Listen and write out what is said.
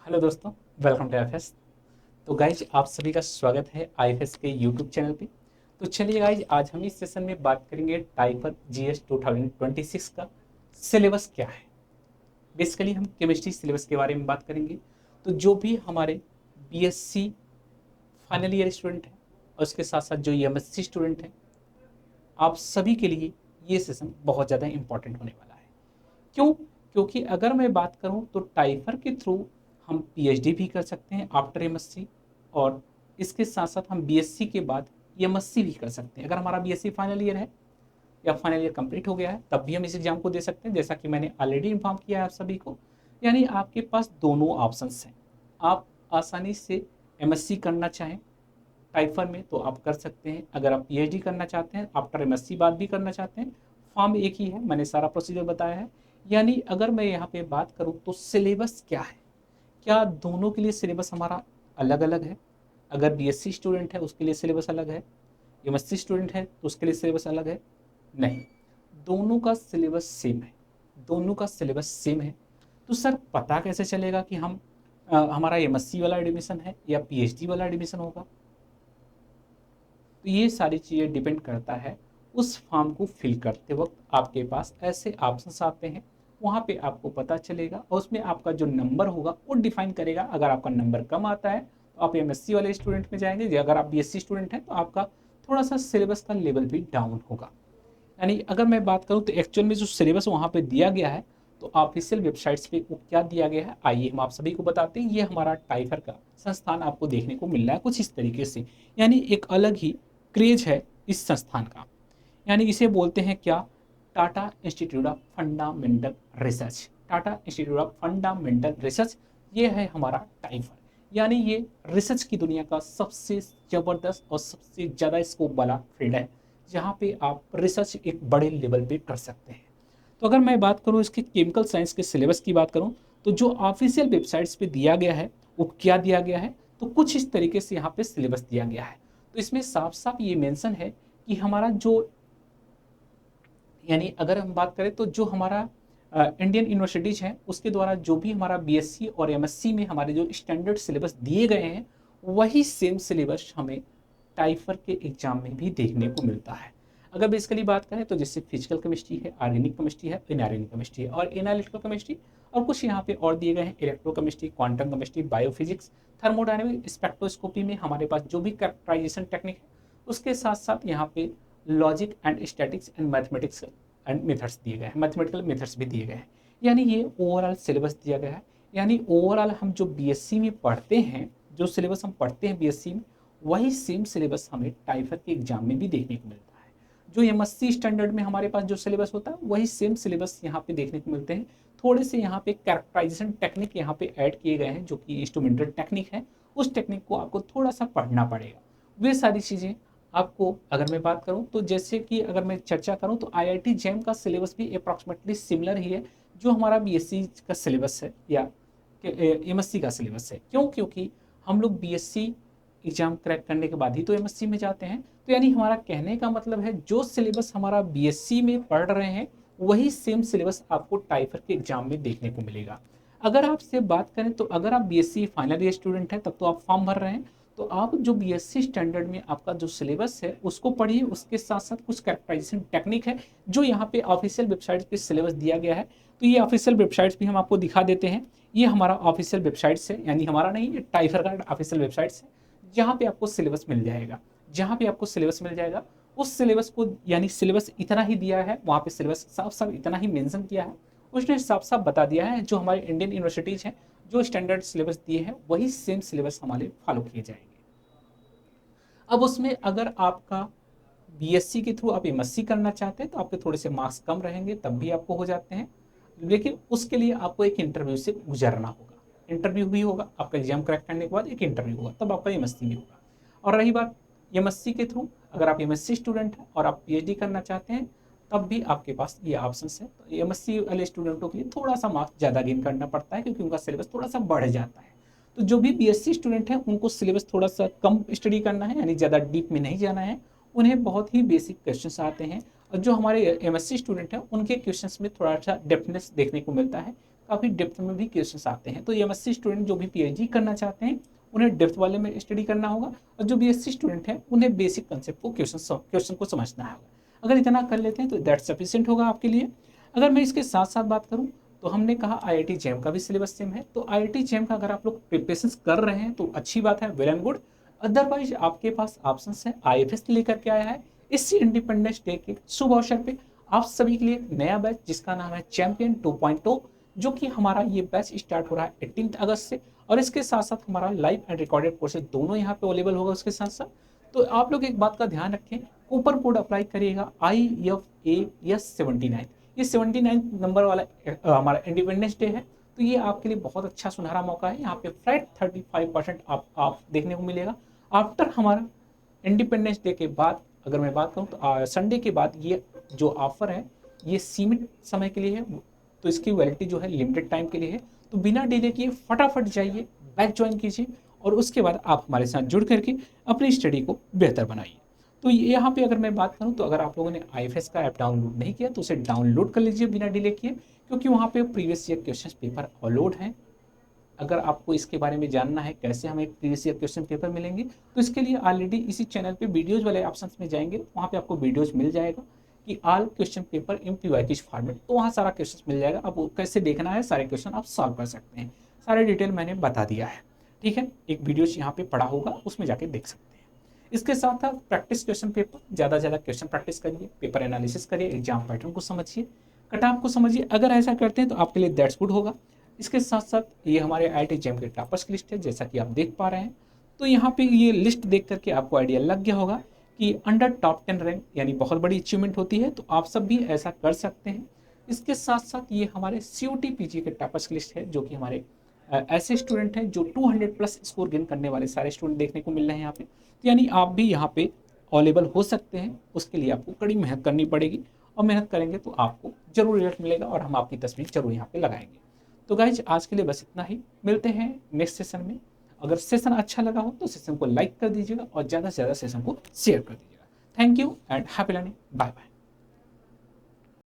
Hello दोस्तों, welcome to IFS. तो guys आप सभी का स्वागत है आईएफएस के यूट्यूब चैनल पे। तो चलिए गाइज, आज हम इस सेशन में बात करेंगे टाइपर जीएस 2026 का सिलेबस क्या है। बेसिकली हम केमिस्ट्री सिलेबस के बारे में बात करेंगे। तो जो भी हमारे बीएससी फाइनल ईयर स्टूडेंट हैं और उसके साथ साथ जो एमएससी स्टूडेंट हैं, आप सभी के लिए ये सेशन बहुत ज़्यादा इंपॉर्टेंट होने वाला है। क्यों? क्योंकि अगर मैं बात करूं तो टाइफर के थ्रू हम पीएचडी भी कर सकते हैं आफ्टर एमएससी, और इसके साथ साथ हम बीएससी के बाद एमएससी भी कर सकते हैं। अगर हमारा बीएससी फाइनल ईयर है या फाइनल ईयर कंप्लीट हो गया है तब भी हम इस एग्जाम को दे सकते हैं, जैसा कि मैंने ऑलरेडी इन्फॉर्म किया है आप सभी को। यानी आपके पास दोनों ऑप्शंस हैं। आप आसानी से एमएससी करना चाहें टाइफर में तो आप कर सकते हैं। अगर आप पीएचडी करना चाहते हैं आफ्टर एमएससी बाद भी करना चाहते हैं, फॉर्म एक ही है, मैंने सारा प्रोसीजर बताया है। यानी अगर मैं यहाँ पे बात करूँ तो सिलेबस क्या है, क्या दोनों के लिए सिलेबस हमारा अलग अलग है? अगर बीएससी स्टूडेंट है उसके लिए सिलेबस अलग है, एमएससी स्टूडेंट है तो उसके लिए सिलेबस अलग है? नहीं, दोनों का सिलेबस सेम है। दोनों का सिलेबस सेम है। तो सर पता कैसे चलेगा कि हमारा एमएससी वाला एडमिशन है या पीएचडी वाला एडमिशन होगा? तो ये सारी चीज़ें डिपेंड करता है उस फॉर्म को फिल करते वक्त आपके पास ऐसे ऑप्शंस आते हैं, वहाँ पे आपको पता चलेगा और उसमें आपका जो नंबर होगा वो डिफाइन करेगा। अगर आपका नंबर कम आता है तो आप एमएससी वाले स्टूडेंट में जाएंगे, अगर आप बीएससी स्टूडेंट हैं तो आपका थोड़ा सा सिलेबस का लेवल भी डाउन होगा। यानी अगर मैं बात करूँ तो एक्चुअल में जो सिलेबस वहाँ पे दिया गया है तो ऑफिशियल वेबसाइट्स पे वो क्या दिया गया है, आइए हम आप सभी को बताते हैं। ये हमारा टाइफर का संस्थान आपको देखने को मिल रहा है कुछ इस तरीके से। यानी एक अलग ही क्रेज है इस संस्थान का। यानी इसे बोलते हैं क्या? Tata institute of fundamental research. Tata institute of fundamental research, ये है हमारा टाइफर। यानी ये रिसर्च की दुनिया का सबसे ज़बरदस्त और सबसे ज़्यादा स्कोप वाला फील्ड है, जहाँ पे आप रिसर्च एक बड़े लेवल पे कर सकते हैं। तो अगर मैं बात करूँ इसके केमिकल साइंस के सिलेबस की बात करूँ तो जो ऑफिशियल वेबसाइट्स पे दिया गया है वो क्या दिया गया है, तो कुछ इस तरीके से यहाँ पे सिलेबस दिया गया है। तो इसमें साफ साफ ये मेंशन है कि हमारा जो, यानी अगर हम बात करें तो जो हमारा इंडियन यूनिवर्सिटीज़ हैं उसके द्वारा जो भी हमारा बीएससी और एमएससी में हमारे जो स्टैंडर्ड सिलेबस दिए गए हैं, वही सेम सिलेबस हमें टाइफर के एग्जाम में भी देखने को मिलता है। अगर बेसिकली बात करें तो जैसे फिजिकल केमिस्ट्री है, ऑर्गेनिक केमिस्ट्री है, इनऑर्गेनिक केमिस्ट्री है और एनालिटिकल केमिस्ट्री, और कुछ यहाँ पे और दिए गए हैं electrochemistry, quantum chemistry, biophysics, thermodynamic, spectroscopy में हमारे पास जो भी कैरेक्टराइजेशन टेक्निक है, उसके साथ साथ यहाँ पे logic and statics and mathematics and methods दिए गए हैं, मैथमेटिकल मेथड्स भी दिए गए हैं। यानी ये ओवरऑल सिलेबस दिया गया है। यानी ओवरऑल हम जो बीएससी में पढ़ते हैं, जो सिलेबस हम पढ़ते हैं बीएससी में, वही सेम सिलेबस हमें टाइफर के एग्जाम में भी देखने को मिलता है। जो एमएससी स्टैंडर्ड में हमारे पास जो सिलेबस होता है वही सेम सिलेबस यहाँ पे देखने को मिलते हैं। थोड़े से यहाँ पे कैरेक्टराइजेशन टेक्निक यहाँ पे ऐड किए गए हैं जो कि इंस्ट्रूमेंटल टेक्निक है, उस टेक्निक को आपको थोड़ा सा पढ़ना पड़ेगा। वे सारी चीज़ें आपको, अगर मैं बात करूं तो जैसे कि अगर मैं चर्चा करूं तो आईआईटी जैम का सिलेबस भी अप्रॉक्सीमेटली सिमिलर ही है जो हमारा बीएससी का सिलेबस है या एमएससी का सिलेबस है। क्यों? क्योंकि हम लोग बीएससी एग्जाम क्रैक करने के बाद ही तो एमएससी में जाते हैं। तो यानी हमारा कहने का मतलब है जो सिलेबस हमारा बीएससी में पढ़ रहे हैं वही सेम सिलेबस आपको टाइफर के एग्जाम में देखने को मिलेगा। अगर आपसे बात करें तो अगर आप बीएससी फाइनल ईयर स्टूडेंट हैं तब तो आप फॉर्म भर रहे हैं, तो आप जो बीएससी स्टैंडर्ड में आपका जो सिलेबस है उसको पढ़िए, उसके साथ साथ कुछ कैरेक्टराइजेशन टेक्निक है जो यहाँ पे ऑफिशियल वेबसाइट पे सिलेबस दिया गया है। तो ये ऑफिशियल वेबसाइट्स भी हम आपको दिखा देते हैं। ये हमारा ऑफिशियल वेबसाइट्स है, यानी हमारा नहीं, ये टाइफर का ऑफिशियल वेबसाइट्स है, जहाँ पे आपको सिलेबस मिल जाएगा। जहाँ पे आपको सिलेबस मिल जाएगा उस सिलेबस को, यानी सिलेबस इतना ही दिया है, वहाँ पे सिलेबस साफ साफ इतना ही मेंशन किया है, उसने साफ साफ बता दिया है जो हमारे इंडियन यूनिवर्सिटीज़ हैं जो स्टैंडर्ड सिलेबस दिए हैं वही सेम सिलेबस हमारे फॉलो किए जाएंगे। अब उसमें अगर आपका बीएससी के थ्रू आप एमएससी करना चाहते हैं तो आपके थोड़े से मार्क्स कम रहेंगे तब भी आपको हो जाते हैं, लेकिन उसके लिए आपको एक इंटरव्यू से गुजरना होगा। इंटरव्यू भी होगा, आपका एग्जाम क्रैक करने के बाद एक इंटरव्यू होगा, तब आपका एमएससी भी होगा। और रही बात एमएससी के थ्रू, अगर आप एमएससी स्टूडेंट हैं और आप पीएचडी करना चाहते हैं तब भी आपके पास ये ऑप्शन है। तो एमएससी वाले स्टूडेंटों के लिए थोड़ा सा मार्क्स ज़्यादा गेन करना पड़ता है क्योंकि उनका सिलेबस थोड़ा सा बढ़ जाता है। तो जो भी बीएससी स्टूडेंट हैं उनको सिलेबस थोड़ा सा कम स्टडी करना है, यानी ज़्यादा डीप में नहीं जाना है, उन्हें बहुत ही बेसिक क्वेश्चंस आते हैं। और जो हमारे एमएससी स्टूडेंट हैं उनके क्वेश्चंस में थोड़ा सा डेप्थनेस देखने को मिलता है काफ़ी डेप्थ में भी क्वेश्चन आते हैं। तो एमएससी स्टूडेंट जो भी पीएचडी करना चाहते हैं उन्हें डेप्थ वाले में स्टडी करना होगा, और जो बीएससी स्टूडेंट हैं उन्हें बेसिक कंसेप्ट को क्वेश्चन को समझना होगा। अगर इतना कर लेते हैं तो दैट सफिशिएंट होगा आपके लिए। अगर मैं इसके साथ साथ बात करूं तो हमने कहा आईआईटी जेईई का भी सिलेबस सेम है, तो आईआईटी जेईई का अगर आप लोग प्रिपरेशन कर रहे हैं तो अच्छी बात है, वेल एंड गुड। अदरवाइज आपके पास ऑप्शंस है, आईएफएस लेकर के आया है इस इंडिपेंडेंस डे के शुभ अवसर पे आप सभी के लिए एक नया बैच जिसका नाम है चैंपियन 2.0, जो कि हमारा ये बैच स्टार्ट हो रहा है 18 अगस्त से, और इसके साथ साथ हमारा लाइव एंड रिकॉर्डेड कोर्सेज दोनों यहाँ पे अवेलेबल होगा उसके साथ साथ। तो आप लोग एक बात का ध्यान रखें, कूपन कोड अप्लाई करिएगा IFAS79, ये 79 नंबर वाला हमारा इंडिपेंडेंस डे है। तो ये आपके लिए बहुत अच्छा सुनहरा मौका है, यहाँ पे फ्लैट 35% आप देखने को मिलेगा। आफ्टर हमारा इंडिपेंडेंस डे के बाद अगर मैं बात करूँ तो संडे के बाद ये जो ऑफर है ये सीमित समय के लिए है, तो इसकी वैलिडिटी जो है लिमिटेड टाइम के लिए है। तो बिना डिले किए फटाफट जाइए, बैच ज्वाइन कीजिए, और उसके बाद आप हमारे साथ जुड़ करके अपनी स्टडी को बेहतर बनाइए। तो यहाँ पे अगर मैं बात करूँ तो अगर आप लोगों ने आईएफएस का ऐप डाउनलोड नहीं किया तो उसे डाउनलोड कर लीजिए बिना डिले किए, क्योंकि वहाँ पे previous year question paper upload हैं। अगर आपको इसके बारे में जानना है कैसे हमें प्रीवियस ईयर क्वेश्चन पेपर मिलेंगे, तो इसके लिए ऑलरेडी इसी चैनल पे वीडियोज वाले ऑप्शन में जाएंगे, वहाँ पे आपको वीडियोज मिल जाएगा कि all question paper in PYQ format, तो वहाँ सारा क्वेश्चन मिल जाएगा। अब कैसे देखना है सारे क्वेश्चन आप सॉल्व कर सकते हैं, सारे डिटेल मैंने बता दिया है, ठीक है। एक वीडियो यहाँ पे पड़ा होगा उसमें जाके देख सकते हैं। इसके साथ साथ प्रैक्टिस क्वेश्चन पेपर, ज़्यादा से ज़्यादा क्वेश्चन प्रैक्टिस करिए, पेपर एनालिसिस करिए, एग्जाम पैटर्न को समझिए, कटऑफ को समझिए। अगर ऐसा करते हैं तो आपके लिए दैट्स गुड होगा। इसके साथ साथ ये हमारे आईआईटी जेईई के टॉपर्स की लिस्ट है, जैसा कि आप देख पा रहे हैं। तो यहाँ पे ये लिस्ट देख करके आपको आइडिया लग गया होगा कि अंडर टॉप 10 रैंक यानी बहुत बड़ी अचीवमेंट होती है, तो आप सब भी ऐसा कर सकते हैं। इसके साथ साथ ये हमारे COT PG के टॉपर्स की लिस्ट है, जो कि हमारे ऐसे स्टूडेंट हैं जो 200+ स्कोर गेन करने वाले सारे स्टूडेंट देखने को मिल रहे हैं यहाँ पे। तो यानी आप भी यहाँ पे अवेलेबल हो सकते हैं, उसके लिए आपको कड़ी मेहनत करनी पड़ेगी, और मेहनत करेंगे तो आपको जरूर रिजल्ट मिलेगा, और हम आपकी तस्वीर जरूर यहाँ पे लगाएंगे। तो गाइज आज के लिए बस इतना ही, मिलते हैं नेक्स्ट सेशन में। अगर सेशन अच्छा लगा हो तो सेशन को लाइक कर दीजिएगा और ज़्यादा से ज़्यादा सेशन को शेयर कर दीजिएगा। Thank you and happy learning, bye bye.